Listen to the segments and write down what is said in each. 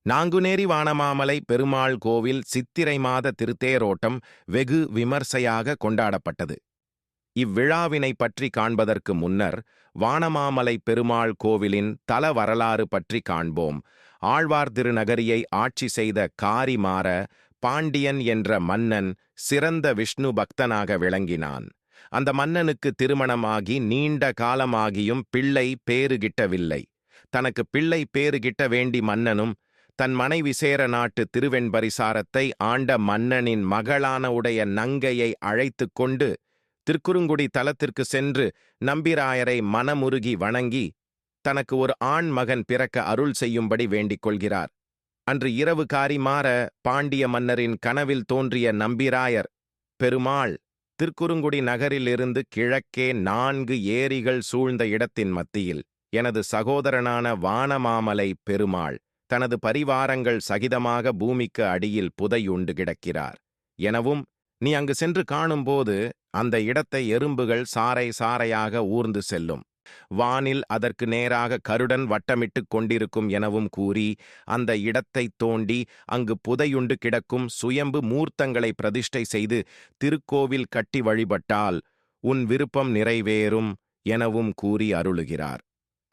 நாங்குநேரி வானமாமலை பெருமாள் கோவில் சித்திரை மாத திருத்தேரோட்டம் வெகு விமர்சையாக கொண்டாடப்பட்டது. இவ்விழாவினை பற்றி காண்பதற்கு முன்னர் வானமாமலை பெருமாள் கோவிலின் தல வரலாறு பற்றி காண்போம். ஆழ்வார் திருநகரியை ஆட்சி செய்த காரிமாற பாண்டியன் என்ற மன்னன் சிறந்த விஷ்ணு பக்தனாக விளங்கினான். அந்த மன்னனுக்கு திருமணமாகி நீண்ட காலமாகியும் பிள்ளை பேறு கிட்டவில்லை. தனக்கு பிள்ளை பேறு கிட்ட வேண்டி மன்னனும் தன் மனைவி சேர நாட்டு திருவெண்பரிசாரத்தை ஆண்ட மன்னனின் மகளான உடைய நங்கையை அழைத்து கொண்டு திருக்குறுங்குடி தலத்திற்கு சென்று நம்பிராயரை மனமுருகி வணங்கி தனக்கு ஒரு ஆண் மகன் பிறக்க அருள் செய்யும்படி வேண்டிக் கொள்கிறார். அன்று இரவு காரிமாற பாண்டிய மன்னரின் கனவில் தோன்றிய நம்பிராயர், பெருமாள் திருக்குறுங்குடி நகரிலிருந்து கிழக்கே 4 ஏரிகள் சூழ்ந்த இடத்தின் மத்தியில் எனது சகோதரனான வானமாமலை பெருமாள் தனது பரிவாரங்கள் சகிதமாக பூமிக்கு அடியில் புதையுண்டு கிடக்கிறார் எனவும், நீ அங்கு சென்று காணும்போது அந்த இடத்தை எறும்புகள் சாறை சாறையாக ஊர்ந்து செல்லும், வானில் அதற்கு நேராக கருடன் வட்டமிட்டு கொண்டிருக்கும் எனவும் கூறி அந்த இடத்தை தோண்டி அங்கு புதையுண்டு கிடக்கும் சுயம்பு மூர்த்தங்களை பிரதிஷ்டை செய்து திருக்கோவில் கட்டி வழிபட்டால் உன் விருப்பம் நிறைவேறும் எனவும் கூறி அருளுகிறார்.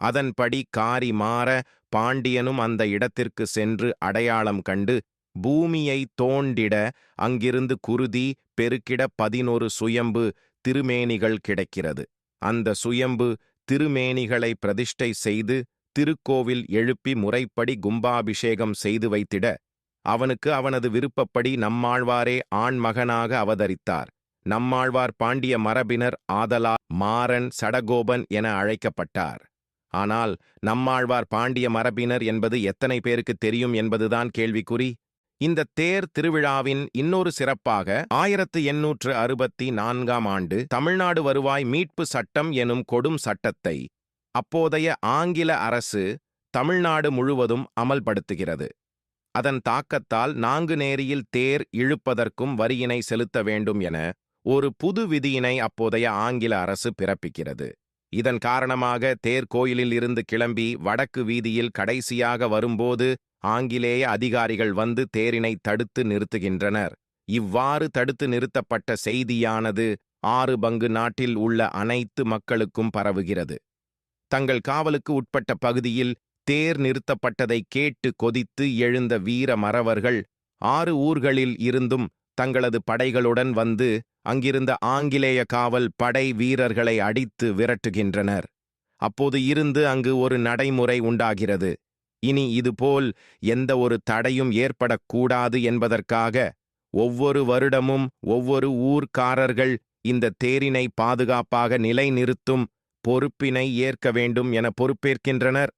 அதன்படி காரிமாற பாண்டியனும் அந்த இடத்திற்கு சென்று அடையாளம் கண்டு பூமியை தோண்டிட அங்கிருந்து குருதி பெருக்கிட 11 சுயம்பு திருமேனிகள் கிடைக்கிறது. அந்த சுயம்பு திருமேனிகளை பிரதிஷ்டை செய்து திருக்கோவில் எழுப்பி முறைப்படி கும்பாபிஷேகம் செய்து வைத்திட அவனுக்கு அவனது விருப்பப்படி நம்மாழ்வாரே ஆண்மகனாக அவதரித்தார். நம்மாழ்வார் பாண்டிய மரபினர் ஆதலால் மாறன் சடகோபன் என அழைக்கப்பட்டார். ஆனால் நம்மாழ்வார் பாண்டிய மரபினர் என்பது எத்தனை பேருக்கு தெரியும் என்பதுதான் கேள்விக்குறி. இந்த தேர் திருவிழாவின் இன்னொரு சிறப்பாக 1864ஆம் ஆண்டு தமிழ்நாடு வருவாய் மீட்பு சட்டம் எனும் கொடும் சட்டத்தை அப்போதைய ஆங்கில அரசு தமிழ்நாடு முழுவதும் அமல்படுத்துகிறது. அதன் தாக்கத்தால் நாங்குநேரியில் தேர் இழுப்பதற்கும் வரியினை செலுத்த வேண்டும் என ஒரு புது விதியினை அப்போதைய ஆங்கில அரசு பிறப்பிக்கிறது. இதன் காரணமாக தேர் கோயிலில் இருந்து கிளம்பி வடக்கு வீதியில் கடைசியாக வரும்போது ஆங்கிலேய அதிகாரிகள் வந்து தேரினை தடுத்து நிறுத்துகின்றனர். இவ்வாறு தடுத்து நிறுத்தப்பட்ட செய்தியானது 6 பங்கு நாட்டில் உள்ள அனைத்து மக்களுக்கும் பரவுகிறது. தங்கள் காவலுக்கு உட்பட்ட பகுதியில் தேர் நிறுத்தப்பட்டதை கேட்டு கொதித்து எழுந்த வீர மறவர்கள் 6 ஊர்களில் இருந்தும் தங்களது படைகளுடன் வந்து அங்கிருந்த ஆங்கிலேய காவல் படை வீரர்களை அடித்து விரட்டுகின்றனர். அப்போது இருந்து அங்கு ஒரு நடைமுறை உண்டாகிறது. இனி இதுபோல் எந்த ஒரு தடையும் ஏற்படக்கூடாது என்பதற்காக ஒவ்வொரு வருடமும் ஒவ்வொரு ஊர்க்காரர்கள் இந்த தேரினை பாதுகாப்பாக நிலைநிறுத்தும் பொறுப்பினை ஏற்க வேண்டும் என பொறுப்பேற்கின்றனர்.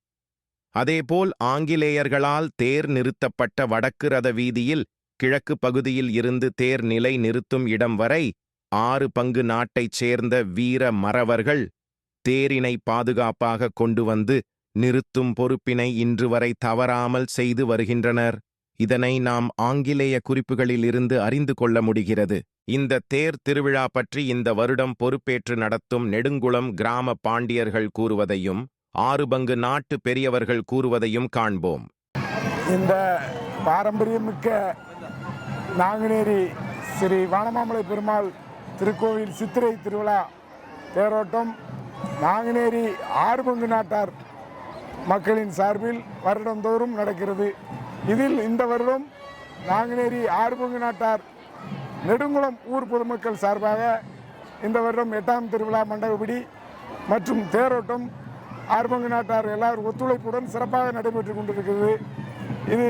அதேபோல் ஆங்கிலேயர்களால் தேர் நிறுத்தப்பட்ட வடக்கு ரத வீதியில் கிழக்கு பகுதியில் இருந்து தேர் நிலை நிறுத்தும் இடம் வரை 6 பங்கு நாட்டைச் சேர்ந்த வீர மறவர்கள் தேரினை பாதுகாப்பாக கொண்டு வந்து நிறுத்தும் பொறுப்பினை இன்று வரை தவறாமல் செய்து வருகின்றனர். இதனை நாம் ஆங்கிலேய குறிப்புகளில் இருந்து அறிந்து கொள்ள முடிகிறது. இந்த தேர் திருவிழா பற்றி இந்த வருடம் பொறுப்பேற்று நடத்தும் நெடுங்குளம் கிராம பாண்டியர்கள் கூறுவதையும் 6 பங்கு நாட்டு பெரியவர்கள் கூறுவதையும் காண்போம். இந்த பாரம்பரியமிக்க நாங்குநேரி ஸ்ரீ வானமாமலை பெருமாள் திருக்கோவில் சித்திரை திருவிழா தேரோட்டம் நாங்குநேரி 6 பங்கு நாட்டார் மக்களின் சார்பில் வருடந்தோறும் நடக்கிறது. இதில் இந்த வருடம் நாங்குநேரி 6 பங்கு நாட்டார் நெடுங்குளம் ஊர் பொதுமக்கள் சார்பாக இந்த வருடம் 8ஆம் திருவிழா மண்டபப்படி மற்றும் தேரோட்டம் 6 பங்கு நாட்டார் எல்லாரும் ஒத்துழைப்புடன் சிறப்பாக நடைபெற்று கொண்டிருக்கிறது. இது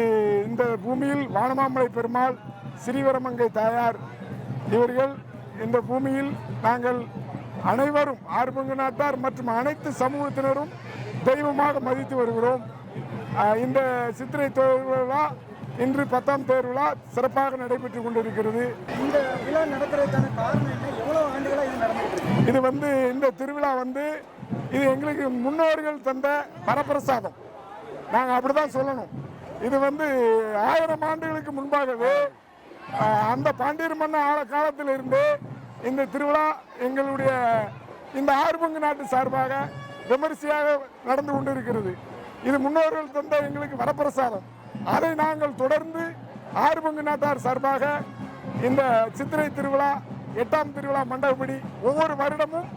இந்த பூமியில் வானமாமலை பெருமாள், ஸ்ரீவரமங்கை தாயார் இவர்கள் இந்த பூமியில் நாங்கள் அனைவரும் 6 பங்கு நாட்டார் மற்றும் அனைத்து சமூகத்தினரும் தெய்வமாக மதித்து வருகிறோம். இந்த சித்திரை திருவிழா இன்று 10ஆம் தேர்விழா சிறப்பாக நடைபெற்று கொண்டிருக்கிறது. இந்த விழா நடக்கிறதுக்கான காரணம் என்ன? எவ்வளவு ஆண்டுகளாக இது நடந்துட்டு? இது இந்த திருவிழா இது எங்களுக்கு முன்னோர்கள் தந்த வரப்பிரசாதம், நாங்கள் அப்படிதான் சொல்லணும். இது 1000 ஆண்டுகளுக்கு முன்பாகவே அந்த பாண்டியர் மன்ன காலத்தில் இருந்து இந்த திருவிழா எங்களுடைய இந்த 6 பங்கு நாட்டு சார்பாக விமரிசையாக நடந்து கொண்டிருக்கிறது. இது முன்னோர்கள் தந்த எங்களுக்கு வரப்பிரசாதம். அதை நாங்கள் தொடர்ந்து ஆறு பங்கு நாட்டார் சார்பாக இந்த சித்திரை திருவிழா 8ஆம் திருவிழா மண்டபப்படி ஒவ்வொரு வருடமும்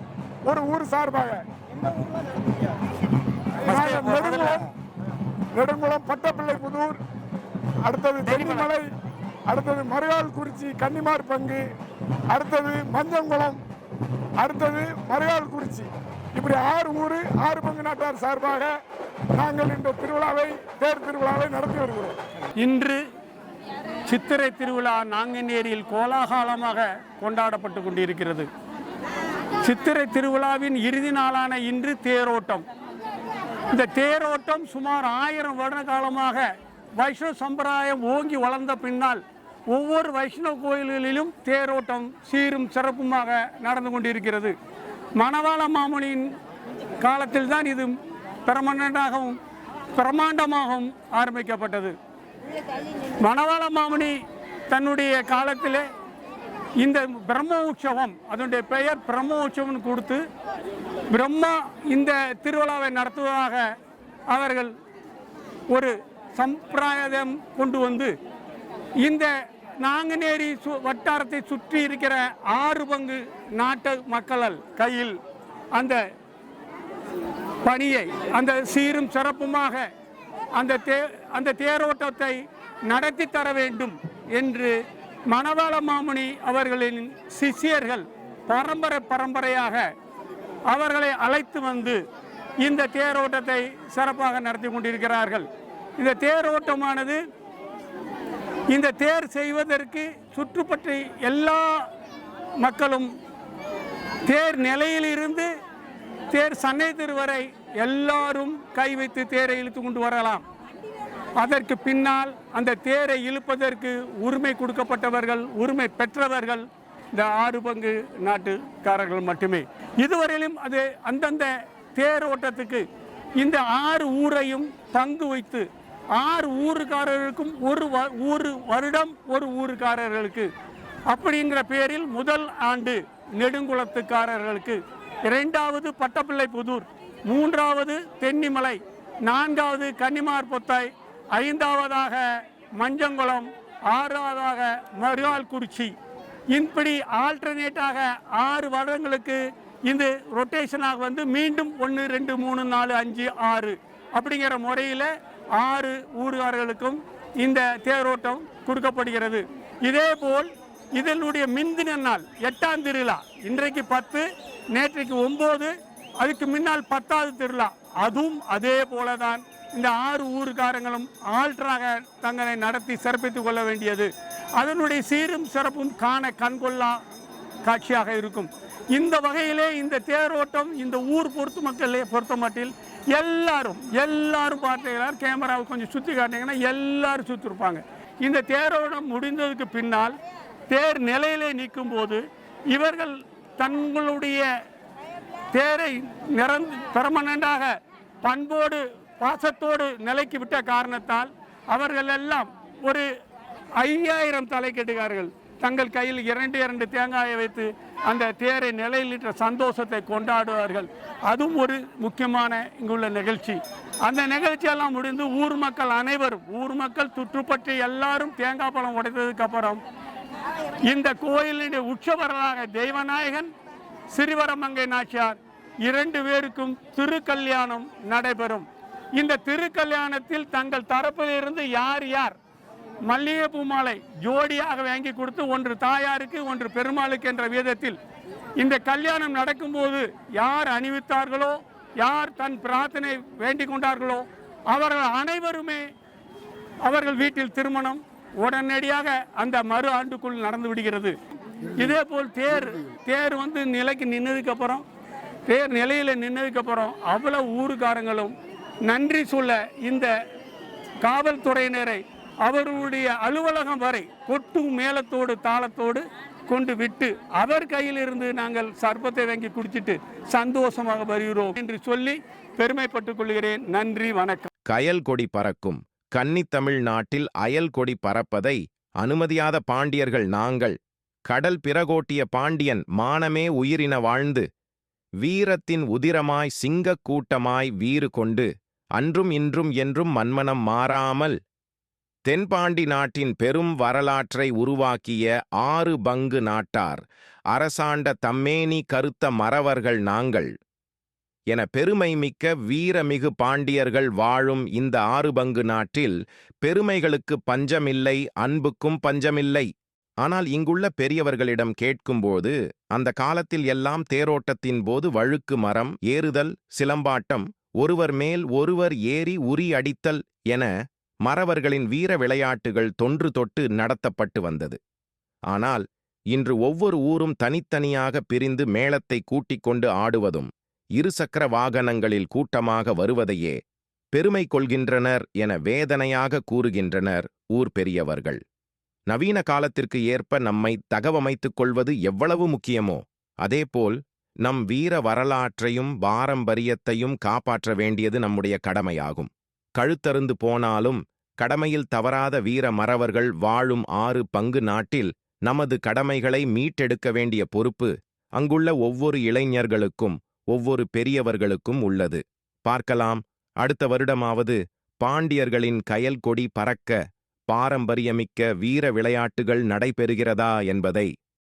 ஒரு ஊர் சார்பாக நாங்கள் நெடுங்குளம், பட்டப்பிள்ளை புதூர், அடுத்தது தென்னிமலை, அடுத்தது மருகால் குறிச்சி கன்னிமார் பங்கு, அடுத்தது மஞ்சங்குளம், அடுத்தது மருகால் குறிச்சி, இப்படி 6 ஊர் 6 பங்கு நாட்டார் சார்பாக நாங்கள் இந்த தேர் திருவிழாவை நடத்தி வருகிறோம். இன்று சித்திரை திருவிழா நாங்குநேரியில் கோலாகலமாக கொண்டாடப்பட்டு கொண்டிருக்கிறது. சித்திரை திருவிழாவின் இறுதி நாளான இன்று தேரோட்டம். இந்த தேரோட்டம் சுமார் 1000 வருட காலமாக வைஷ்ணவ சம்பிரதாயம் ஓங்கி வளர்ந்த பின்னால் ஒவ்வொரு வைஷ்ணவ கோயில்களிலும் தேரோட்டம் சீரும் சிறப்புமாக நடந்து கொண்டிருக்கிறது. மணவாள மாமுனியின் காலத்தில் தான் இது பிரமாண்டமாகவும் ஆரம்பிக்கப்பட்டது. மணவாள மாமுனி தன்னுடைய காலத்திலே இந்த பிரம்ம உற்சவம், அதனுடைய பெயர் பிரம்ம உற்சவம் கொடுத்து பிரம்மா இந்த திருவிழாவை நடத்துவதாக அவர்கள் ஒரு சம்பிரதாயம் கொண்டு வந்து இந்த நாங்குநேரி வட்டாரத்தை சுற்றி இருக்கிற 6 பங்கு நாட்டு மக்களால் கையில் அந்த பணியை அந்த சீரும் சிறப்புமாக அந்த தேரோட்டத்தை நடத்தி தர வேண்டும் என்று மணவாள மாமுனி அவர்களின் சிஷ்யர்கள் பரம்பரையாக அவர்களை அழைத்து வந்து இந்த தேரோட்டத்தை சிறப்பாக நடத்தி கொண்டிருக்கிறார்கள். இந்த தேரோட்டமானது இந்த தேர் செய்வதற்கு சுற்றுப்பற்றி எல்லா மக்களும் தேர் நிலையிலிருந்து தேர் சன்னதி வரை எல்லாரும் கை வைத்து தேரை இழுத்து கொண்டு வரலாம். அதற்கு பின்னால் அந்த தேரை இழுப்பதற்கு உரிமை கொடுக்கப்பட்டவர்கள், உரிமை பெற்றவர்கள் இந்த 6 பங்கு நாட்டுக்காரர்கள் மட்டுமே. இதுவரையிலும் அது அந்தந்த தேரோட்டத்துக்கு இந்த 6 ஊரையும் பங்கு வைத்து 6 ஊருக்காரர்களுக்கும் ஒரு வருடம் ஒரு ஊருக்காரர்களுக்கு அப்படிங்கிற பேரில் முதல் ஆண்டு நெடுங்குளத்துக்காரர்களுக்கு, 2வது பட்டப்பிள்ளை புதூர், 3வது தென்னிமலை, 4வது கன்னிமார் பொத்தாய், 5வதாக மஞ்சங்குளம், 6வதாக மருகால் குறிச்சி, இப்படி ஆல்டர்னேட்டாக 6 வருடங்களுக்கு இந்த ரொட்டேஷனாக வந்து மீண்டும் 1 2 3 4 5 6 அப்படிங்கிற முறையில் 6 ஊர்காரர்களுக்கும் இந்த தேரோட்டம் கொடுக்கப்படுகிறது. இதேபோல் இதனுடைய மிந்தின நாள் 8ஆம் திருவிழா, இன்றைக்கு 10, நேற்றைக்கு 9, அதுக்கு முன்னால் 10வது திருவிழா, அதுவும் அதே போல தான் இந்த 6 ஊருக்காரங்களும் ஆல்டராக தங்களை நடத்தி சிறப்பித்துக் கொள்ள வேண்டியது. அதனுடைய சீரும் சிறப்பும் காண கண்கொள்ளா காட்சியாக இருக்கும். இந்த வகையிலே இந்த தேரோட்டம் இந்த ஊர் பொறுத்த மட்டில் எல்லாரும் பார்த்தீங்கன்னா கேமராவை கொஞ்சம் சுற்றி காட்டிங்கன்னா எல்லாரும் சுற்றிருப்பாங்க. இந்த தேரோட்டம் முடிந்ததுக்கு பின்னால் தேர் நிலையிலே நிற்கும் போது இவர்கள் தங்களுடைய தேரை பெர்மனண்டாக பண்போடு பாசத்தோடு நிலைக்கு விட்ட காரணத்தால் அவர்கள் எல்லாம் ஒரு 5000 தலைக்கட்டுகார்கள் தங்கள் கையில் 2 தேங்காயை வைத்து அந்த தேரை நிலையிலிட்ட சந்தோஷத்தை கொண்டாடுவார்கள். அதுவும் ஒரு முக்கியமான இங்குள்ள நிகழ்ச்சி. அந்த நிகழ்ச்சியெல்லாம் முடிந்து ஊர் மக்கள் சுற்றுப்பற்றி எல்லாரும் தேங்காய் பழம் உடைத்ததுக்கு அப்புறம் இந்த கோயிலுடைய உற்சவராக தெய்வநாயகன் சிறுவரமங்கை நாச்சியார் 2 பேருக்கும் திருக்கல்யாணம் நடைபெறும். இந்த திருக்கல்யாணத்தில் தங்கள் தரப்பிலிருந்து யார் மல்லிகைப்பூ மாலை ஜோடியாக வாங்கி கொடுத்து, ஒன்று தாயாருக்கு ஒன்று பெருமாளுக்கு என்ற விதத்தில் இந்த கல்யாணம் நடக்கும்போது யார் அணிவித்தார்களோ, யார் தன் பிரார்த்தனை வேண்டிக் கொண்டார்களோ அவர்கள் அனைவருமே அவர்கள் வீட்டில் திருமணம் உடனடியாக அந்த மறு ஆண்டுக்குள் நடந்து விடுகிறது. இதே போல் தேர் வந்து நிலைக்கு நின்னதுக்கு அப்புறம், தேர் நிலையில் நின்னதுக்கு அப்புறம் அவ்வளவு ஊருக்காரங்களும் நன்றி சொல்ல இந்த காவல்துறையினரை அவர்களுடைய அலுவலகம் வரை கொட்டு மேளத்தோடு தாளத்தோடு கொண்டு விட்டு அவர் கையிலிருந்து நாங்கள் சர்பத்தை வாங்கி குடிச்சிட்டு சந்தோஷமாக வருகிறோம் என்று சொல்லி பெருமைப்பட்டுக் கொள்கிறேன். நன்றி, வணக்கம். கயல் கொடி பறக்கும் கன்னித்தமிழ் நாட்டில் அயல் கொடி பறப்பதை அனுமதியாத பாண்டியர்கள் நாங்கள். கடல் பிறகோட்டிய பாண்டியன் மானமே உயிரின வாழ்ந்து வீரத்தின் உதிரமாய் சிங்கக் கூட்டமாய் வீறு கொண்டு அன்றும் இன்றும் என்றும் மன்மனம் மாறாமல் தென்பாண்டி நாட்டின் பெரும் வரலாற்றை உருவாக்கிய 6 பங்கு நாட்டார் அரசாண்ட தம்மேனி கருத்த மறவர்கள் நாங்கள் என பெருமை மிக்க வீரமிகு பாண்டியர்கள் வாழும் இந்த 6 பங்கு நாட்டில் பெருமைகளுக்கு பஞ்சமில்லை, அன்புக்கும் பஞ்சமில்லை. ஆனால் இங்குள்ள பெரியவர்களிடம் கேட்கும்போது அந்த காலத்தில் எல்லாம் தேரோட்டத்தின் போது வழுக்கு மரம் ஏறுதல், சிலம்பாட்டம், ஒருவர் மேல் ஒருவர் ஏறி உரி அடித்தல் என மறவர்களின் வீர விளையாட்டுகள் தொன்று தொட்டு நடத்தப்பட்டு வந்தது. ஆனால் இன்று ஒவ்வொரு ஊரும் தனித்தனியாக பிரிந்து மேளத்தை கூட்டிக் கொண்டு ஆடுவதும் இருசக்கர வாகனங்களில் கூட்டமாக வருவதையே பெருமை கொள்கின்றனர் என வேதனையாக கூறுகின்றனர் ஊர் பெரியவர்கள். நவீன காலத்திற்கு ஏற்ப நம்மை தகவமைத்துக் கொள்வது எவ்வளவு முக்கியமோ அதேபோல் நம் வீர வரலாற்றையும் பாரம்பரியத்தையும் காப்பாற்ற வேண்டியது நம்முடைய கடமையாகும். கழுத்தருந்து போனாலும் கடமையில் தவறாத வீர மறவர்கள் வாழும் 6 பங்கு நாட்டில் நமது கடமைகளை மீட்டெடுக்க வேண்டிய பொறுப்பு அங்குள்ள ஒவ்வொரு இளைஞர்களுக்கும் ஒவ்வொரு பெரியவர்களுக்கும் உள்ளது. பார்க்கலாம், அடுத்த வருடமாவது பாண்டியர்களின் கயல் கொடி பறக்க பாரம்பரியமிக்க வீர விளையாட்டுகள் நடைபெறுகிறதா என்பதை.